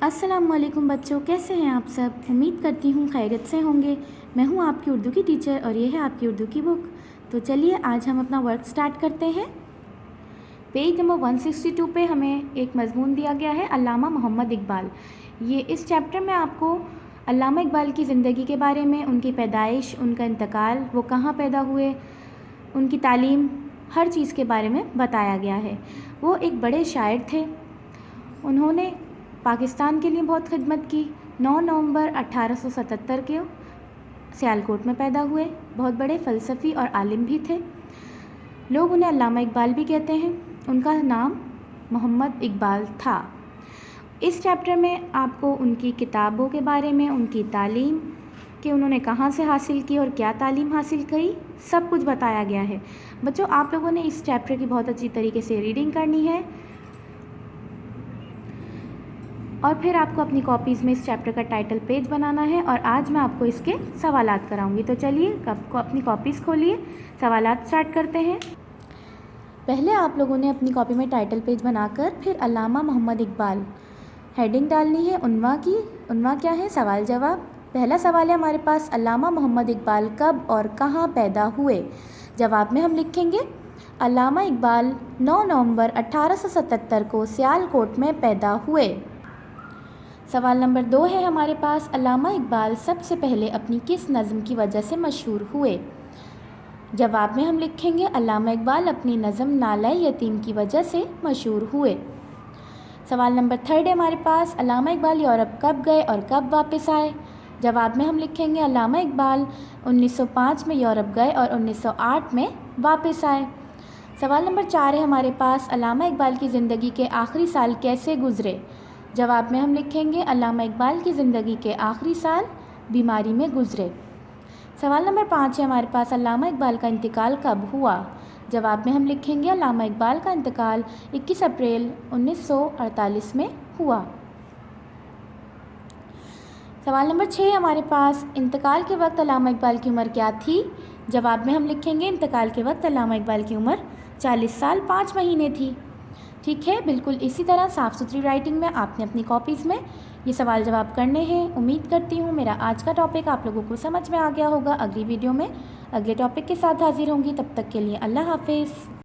अस्सलामुअलैकुम बच्चों, कैसे हैं आप सब। उम्मीद करती हूँ खैरियत से होंगे। मैं हूँ आपकी उर्दू की टीचर और ये है आपकी उर्दू की बुक। तो चलिए आज हम अपना वर्क स्टार्ट करते हैं। पेज नंबर 162 पे हमें एक मज़मून दिया गया है, अल्लामा मोहम्मद इकबाल। ये इस चैप्टर में आपको अल्लामा इकबाल की ज़िंदगी के बारे में, उनकी पैदाइश, उनका इंतकाल, वो कहाँ पैदा हुए, उनकी तालीम, हर चीज़ के बारे में बताया गया है। वो एक बड़े शायर थे। उन्होंने पाकिस्तान के लिए बहुत खिदमत की। 9 नवंबर 1877 के सियालकोट में पैदा हुए। बहुत बड़े फ़लसफ़ी और आलिम भी थे। लोग उन्हें अल्लामा इकबाल भी कहते हैं। उनका नाम मोहम्मद इकबाल था। इस चैप्टर में आपको उनकी किताबों के बारे में, उनकी तालीम कि उन्होंने कहाँ से हासिल की और क्या तालीम हासिल की, सब कुछ बताया गया है। बच्चों, आप लोगों ने इस चैप्टर की बहुत अच्छी तरीके से रीडिंग करनी है और फिर आपको अपनी कॉपीज़ में इस चैप्टर का टाइटल पेज बनाना है और आज मैं आपको इसके सवालात कराऊंगी। तो चलिए अपनी कॉपीज़ खोलिए, सवालात स्टार्ट करते हैं। पहले आप लोगों ने अपनी कॉपी में टाइटल पेज बनाकर फिर अल्लामा मोहम्मद इकबाल हेडिंग डालनी है। उन्वा क्या है, सवाल जवाब। पहला सवाल है हमारे पास, अल्लामा मोहम्मद इकबाल कब और कहाँ पैदा हुए। जवाब में हम लिखेंगे अल्लामा इकबाल 9 नवंबर 1877 को सियालकोट में पैदा हुए। सवाल नंबर 2 है हमारे पास, अल्लामा इकबाल सबसे पहले अपनी किस नज़म की वजह से मशहूर हुए। जवाब में हम लिखेंगे अल्लामा इकबाल अपनी नज़म नाला यतीम की वजह से मशहूर हुए। सवाल नंबर 3 है हमारे पास, अल्लामा इकबाल यूरोप कब गए और कब वापस आए। जवाब में हम लिखेंगे अल्लामा इकबाल 1905 में यूरोप गए और 1908 में वापस आए। सवाल नंबर 4 है हमारे पास, अल्लामा इकबाल की ज़िंदगी के आखिरी साल कैसे गुज़रे। जवाब में हम लिखेंगे अल्लामा इकबाल की ज़िंदगी के आखिरी साल बीमारी में गुज़रे। सवाल नंबर 5 है हमारे पास, अल्लामा इकबाल का इंतकाल कब हुआ। जवाब में हम लिखेंगे अल्लामा इकबाल का इंतकाल 21 अप्रैल 1948 में हुआ। सवाल नंबर 6 हमारे पास, इंतकाल के वक्त अल्लामा इकबाल की उम्र क्या थी। जवाब में हम लिखेंगे इंतकाल के वक्त अल्लामा इकबाल की उम्र 40 साल 5 महीने थी। ठीक है, बिल्कुल इसी तरह साफ़ सुथरी राइटिंग में आपने अपनी कॉपीज़ में ये सवाल जवाब करने हैं। उम्मीद करती हूँ मेरा आज का टॉपिक आप लोगों को समझ में आ गया होगा। अगली वीडियो में अगले टॉपिक के साथ हाजिर होंगी। तब तक के लिए अल्लाह हाफिज़।